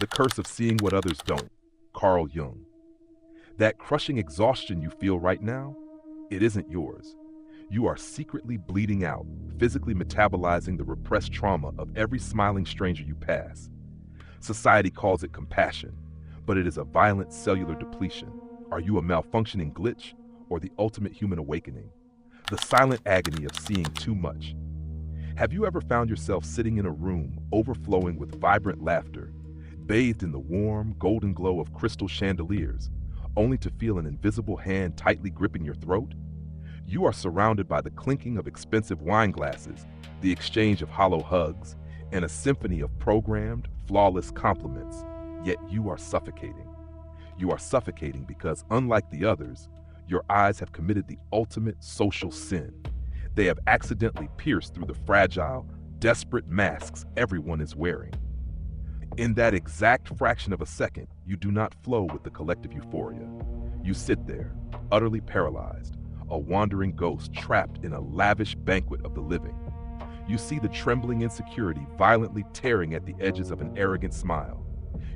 The curse of seeing what others don't. Carl Jung. That crushing exhaustion you feel right now, it isn't yours. You are secretly bleeding out, physically metabolizing the repressed trauma of every smiling stranger you pass. Society calls it compassion, but it is a violent cellular depletion. Are you a malfunctioning glitch or the ultimate human awakening? The silent agony of seeing too much. Have you ever found yourself sitting in a room overflowing with vibrant laughter, bathed in the warm, golden glow of crystal chandeliers, only to feel an invisible hand tightly gripping your throat? You are surrounded by the clinking of expensive wine glasses, the exchange of hollow hugs, and a symphony of programmed, flawless compliments, yet you are suffocating. You are suffocating because, unlike the others, your eyes have committed the ultimate social sin. They have accidentally pierced through the fragile, desperate masks everyone is wearing. In that exact fraction of a second, you do not flow with the collective euphoria. You sit there, utterly paralyzed, a wandering ghost trapped in a lavish banquet of the living. You see the trembling insecurity violently tearing at the edges of an arrogant smile.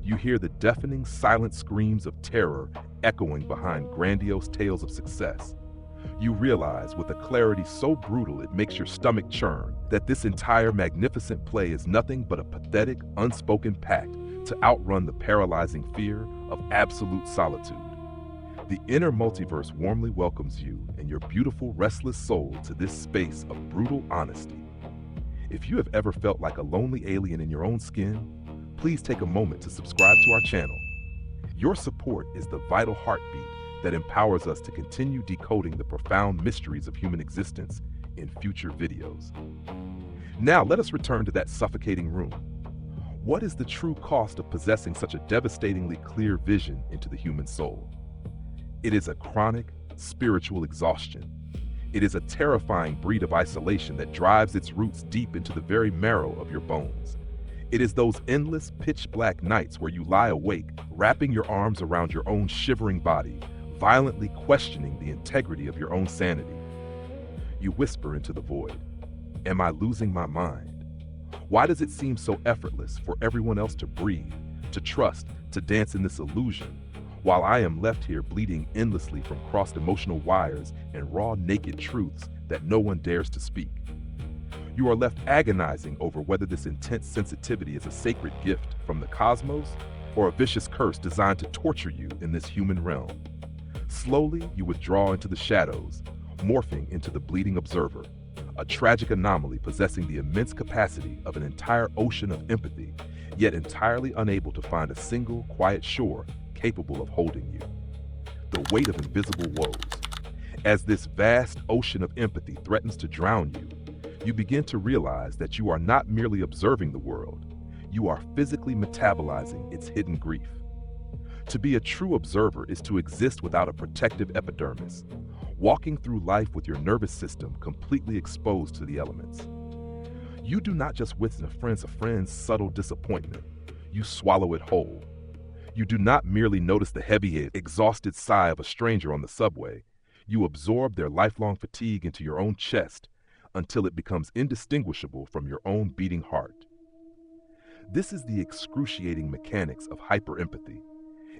You hear the deafening, silent screams of terror echoing behind grandiose tales of success. You realize, with a clarity so brutal it makes your stomach churn, that this entire magnificent play is nothing but a pathetic, unspoken pact to outrun the paralyzing fear of absolute solitude. The inner multiverse warmly welcomes you and your beautiful, restless soul to this space of brutal honesty. If you have ever felt like a lonely alien in your own skin, please take a moment to subscribe to our channel. Your support is the vital heartbeat that empowers us to continue decoding the profound mysteries of human existence in future videos. Now, let us return to that suffocating room. What is the true cost of possessing such a devastatingly clear vision into the human soul? It is a chronic, spiritual exhaustion. It is a terrifying breed of isolation that drives its roots deep into the very marrow of your bones. It is those endless, pitch-black nights where you lie awake, wrapping your arms around your own shivering body, violently questioning the integrity of your own sanity. You whisper into the void, "Am I losing my mind? Why does it seem so effortless for everyone else to breathe, to trust, to dance in this illusion, while I am left here bleeding endlessly from crossed emotional wires and raw, naked truths that no one dares to speak?" You are left agonizing over whether this intense sensitivity is a sacred gift from the cosmos or a vicious curse designed to torture you in this human realm. Slowly, you withdraw into the shadows, morphing into the bleeding observer, a tragic anomaly possessing the immense capacity of an entire ocean of empathy, yet entirely unable to find a single, quiet shore capable of holding you. The weight of invisible woes. As this vast ocean of empathy threatens to drown you, you begin to realize that you are not merely observing the world, you are physically metabolizing its hidden grief. To be a true observer is to exist without a protective epidermis, walking through life with your nervous system completely exposed to the elements. You do not just witness a friend's subtle disappointment, you swallow it whole. You do not merely notice the heavy, exhausted sigh of a stranger on the subway, you absorb their lifelong fatigue into your own chest until it becomes indistinguishable from your own beating heart. This is the excruciating mechanics of hyperempathy.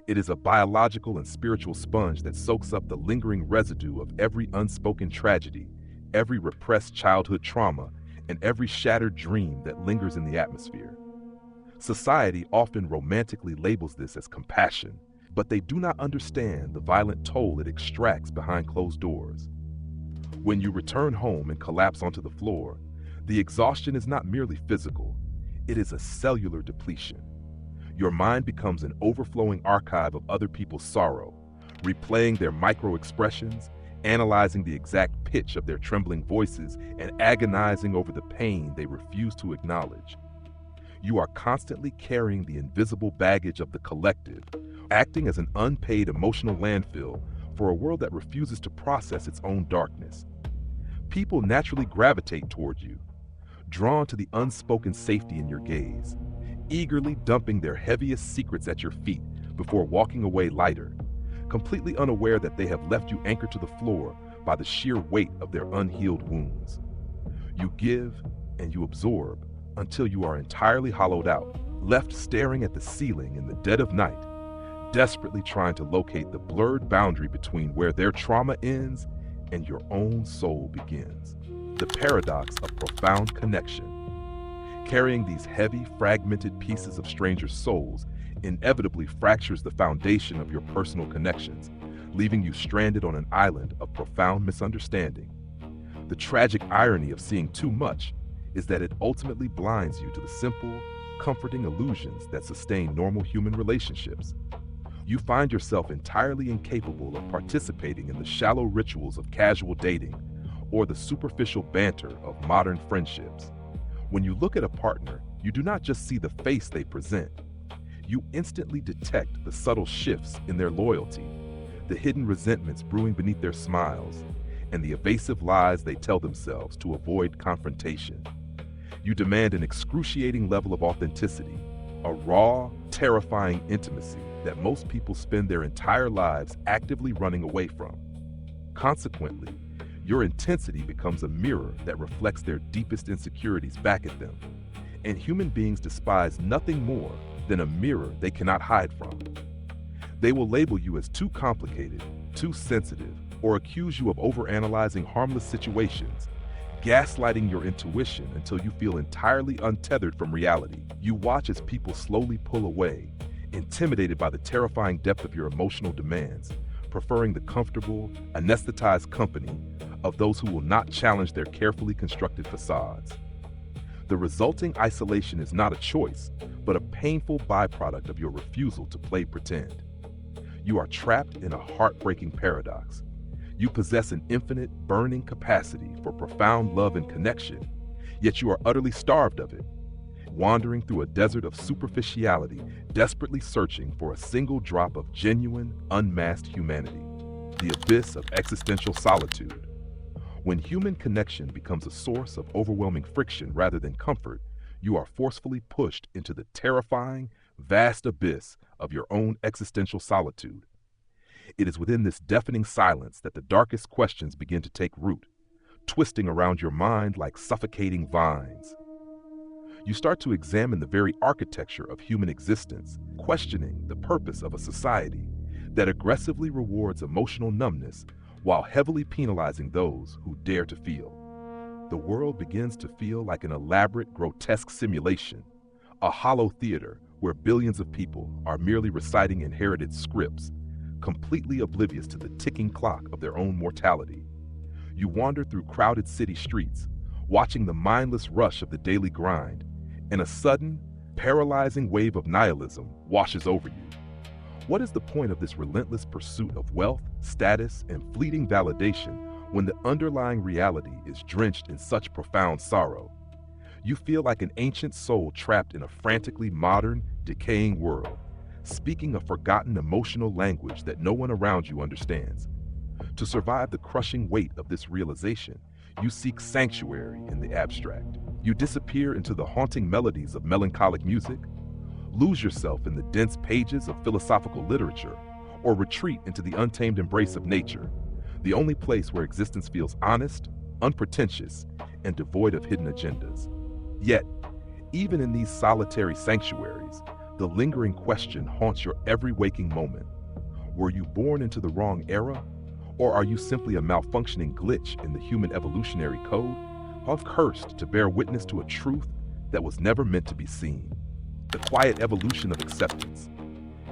It is a biological and spiritual sponge that soaks up the lingering residue of every unspoken tragedy, every repressed childhood trauma, and every shattered dream that lingers in the atmosphere. Society often romantically labels this as compassion, but they do not understand the violent toll it extracts behind closed doors. When you return home and collapse onto the floor, the exhaustion is not merely physical, it is a cellular depletion. Your mind becomes an overflowing archive of other people's sorrow, replaying their micro-expressions, analyzing the exact pitch of their trembling voices, and agonizing over the pain they refuse to acknowledge. You are constantly carrying the invisible baggage of the collective, acting as an unpaid emotional landfill for a world that refuses to process its own darkness. People naturally gravitate toward you, drawn to the unspoken safety in your gaze, eagerly dumping their heaviest secrets at your feet before walking away lighter, completely unaware that they have left you anchored to the floor by the sheer weight of their unhealed wounds. You give and you absorb until you are entirely hollowed out, left staring at the ceiling in the dead of night, desperately trying to locate the blurred boundary between where their trauma ends and your own soul begins. The paradox of profound connection. Carrying these heavy, fragmented pieces of strangers' souls inevitably fractures the foundation of your personal connections, leaving you stranded on an island of profound misunderstanding. The tragic irony of seeing too much is that it ultimately blinds you to the simple, comforting illusions that sustain normal human relationships. You find yourself entirely incapable of participating in the shallow rituals of casual dating or the superficial banter of modern friendships. When you look at a partner, you do not just see the face they present. You instantly detect the subtle shifts in their loyalty, the hidden resentments brewing beneath their smiles, and the evasive lies they tell themselves to avoid confrontation. You demand an excruciating level of authenticity, a raw, terrifying intimacy that most people spend their entire lives actively running away from. Consequently, your intensity becomes a mirror that reflects their deepest insecurities back at them, and human beings despise nothing more than a mirror they cannot hide from. They will label you as too complicated, too sensitive, or accuse you of overanalyzing harmless situations, gaslighting your intuition until you feel entirely untethered from reality. You watch as people slowly pull away, intimidated by the terrifying depth of your emotional demands, preferring the comfortable, anesthetized company of those who will not challenge their carefully constructed facades. The resulting isolation is not a choice, but a painful byproduct of your refusal to play pretend. You are trapped in a heartbreaking paradox. You possess an infinite, burning capacity for profound love and connection, yet you are utterly starved of it, wandering through a desert of superficiality, desperately searching for a single drop of genuine, unmasked humanity, the abyss of existential solitude. When human connection becomes a source of overwhelming friction rather than comfort, you are forcefully pushed into the terrifying, vast abyss of your own existential solitude. It is within this deafening silence that the darkest questions begin to take root, twisting around your mind like suffocating vines. You start to examine the very architecture of human existence, questioning the purpose of a society that aggressively rewards emotional numbness while heavily penalizing those who dare to feel. The world begins to feel like an elaborate, grotesque simulation, a hollow theater where billions of people are merely reciting inherited scripts, completely oblivious to the ticking clock of their own mortality. You wander through crowded city streets, watching the mindless rush of the daily grind, and a sudden, paralyzing wave of nihilism washes over you. What is the point of this relentless pursuit of wealth, status, and fleeting validation when the underlying reality is drenched in such profound sorrow? You feel like an ancient soul trapped in a frantically modern, decaying world, speaking a forgotten emotional language that no one around you understands. To survive the crushing weight of this realization, you seek sanctuary in the abstract. You disappear into the haunting melodies of melancholic music, lose yourself in the dense pages of philosophical literature, or retreat into the untamed embrace of nature, the only place where existence feels honest, unpretentious, and devoid of hidden agendas. Yet, even in these solitary sanctuaries, the lingering question haunts your every waking moment. Were you born into the wrong era? Or are you simply a malfunctioning glitch in the human evolutionary code, cursed to bear witness to a truth that was never meant to be seen? The quiet evolution of acceptance.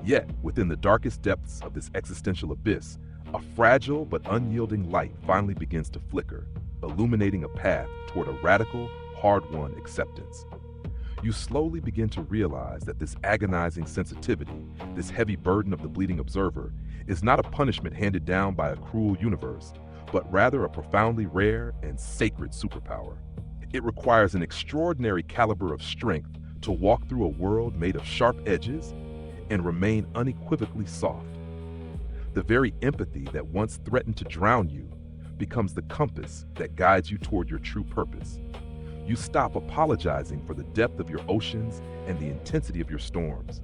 Yet, within the darkest depths of this existential abyss, a fragile but unyielding light finally begins to flicker, illuminating a path toward a radical, hard-won acceptance. You slowly begin to realize that this agonizing sensitivity, this heavy burden of the bleeding observer, is not a punishment handed down by a cruel universe, but rather a profoundly rare and sacred superpower. It requires an extraordinary caliber of strength to walk through a world made of sharp edges and remain unequivocally soft. The very empathy that once threatened to drown you becomes the compass that guides you toward your true purpose. You stop apologizing for the depth of your oceans and the intensity of your storms.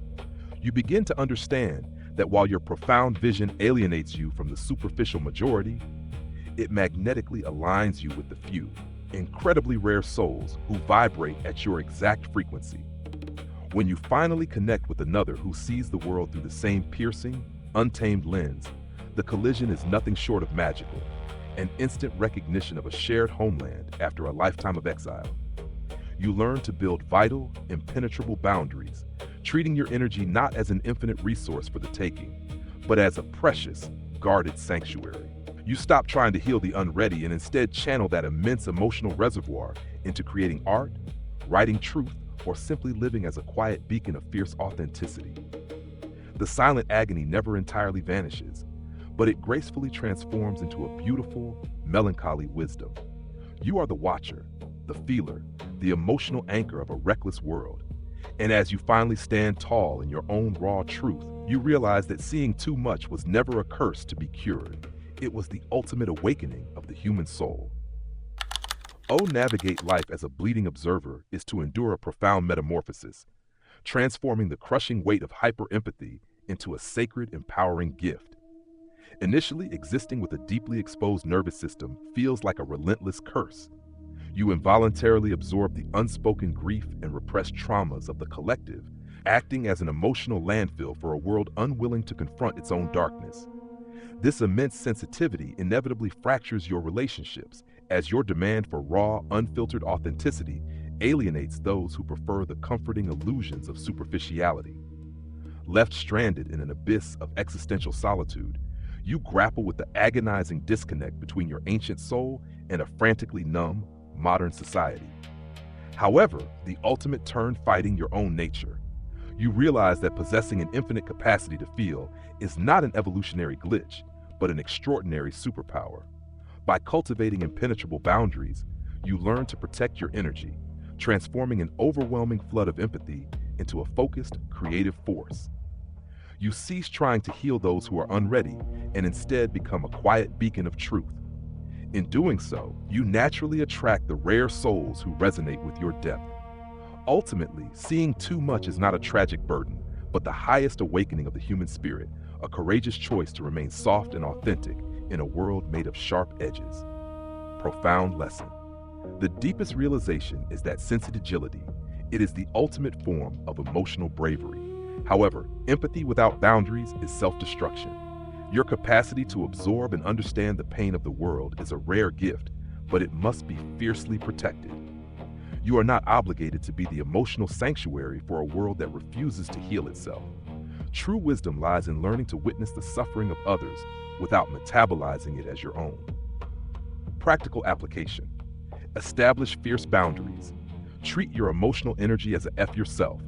You begin to understand that while your profound vision alienates you from the superficial majority, it magnetically aligns you with the few, incredibly rare souls who vibrate at your exact frequency. When you finally connect with another who sees the world through the same piercing, untamed lens, the collision is nothing short of magical, an instant recognition of a shared homeland after a lifetime of exile. You learn to build vital, impenetrable boundaries, treating your energy not as an infinite resource for the taking, but as a precious, guarded sanctuary. You stop trying to heal the unready and instead channel that immense emotional reservoir into creating art, writing truth, or simply living as a quiet beacon of fierce authenticity. The silent agony never entirely vanishes, but it gracefully transforms into a beautiful, melancholy wisdom. You are the watcher, the feeler, the emotional anchor of a reckless world. And as you finally stand tall in your own raw truth, you realize that seeing too much was never a curse to be cured. It was the ultimate awakening of the human soul. Navigate life as a bleeding observer is to endure a profound metamorphosis, transforming the crushing weight of hyper-empathy into a sacred, empowering gift. Initially, existing with a deeply exposed nervous system feels like a relentless curse. You involuntarily absorb the unspoken grief and repressed traumas of the collective, acting as an emotional landfill for a world unwilling to confront its own darkness. This immense sensitivity inevitably fractures your relationships, as your demand for raw, unfiltered authenticity alienates those who prefer the comforting illusions of superficiality. Left stranded in an abyss of existential solitude, you grapple with the agonizing disconnect between your ancient soul and a frantically numb, modern society. However, the ultimate turn fighting your own nature. You realize that possessing an infinite capacity to feel is not an evolutionary glitch, but an extraordinary superpower. By cultivating impenetrable boundaries, you learn to protect your energy, transforming an overwhelming flood of empathy into a focused, creative force. You cease trying to heal those who are unready and instead become a quiet beacon of truth. In doing so, you naturally attract the rare souls who resonate with your depth. Ultimately, seeing too much is not a tragic burden, but the highest awakening of the human spirit, a courageous choice to remain soft and authentic in a world made of sharp edges. Profound lesson. The deepest realization is that sense of agility. It is the ultimate form of emotional bravery. However, empathy without boundaries is self-destruction. Your capacity to absorb and understand the pain of the world is a rare gift, but it must be fiercely protected. You are not obligated to be the emotional sanctuary for a world that refuses to heal itself. True wisdom lies in learning to witness the suffering of others without metabolizing it as your own. Practical application. Establish fierce boundaries. Treat your emotional energy as a F yourself.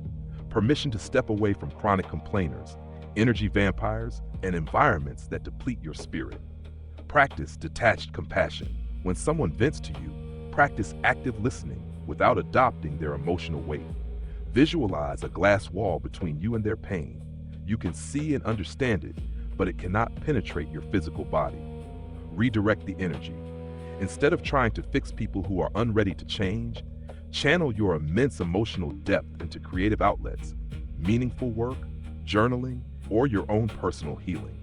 Permission to step away from chronic complainers, energy vampires, and environments that deplete your spirit. Practice detached compassion. When someone vents to you, practice active listening without adopting their emotional weight. Visualize a glass wall between you and their pain. You can see and understand it, but it cannot penetrate your physical body. Redirect the energy. Instead of trying to fix people who are unready to change, channel your immense emotional depth into creative outlets, meaningful work, journaling, or your own personal healing.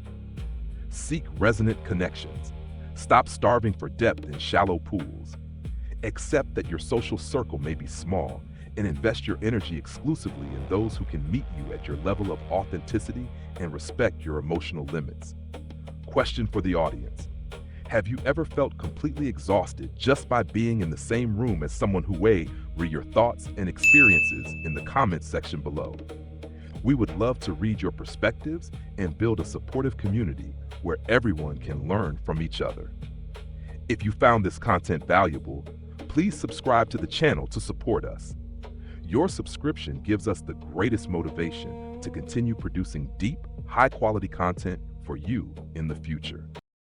Seek resonant connections. Stop starving for depth in shallow pools. Accept that your social circle may be small and invest your energy exclusively in those who can meet you at your level of authenticity and respect your emotional limits. Question for the audience. Have you ever felt completely exhausted just by being in the same room as someone who weighed your thoughts and experiences in the comments section below? We would love to read your perspectives and build a supportive community where everyone can learn from each other. If you found this content valuable, please subscribe to the channel to support us. Your subscription gives us the greatest motivation to continue producing deep, high-quality content for you in the future.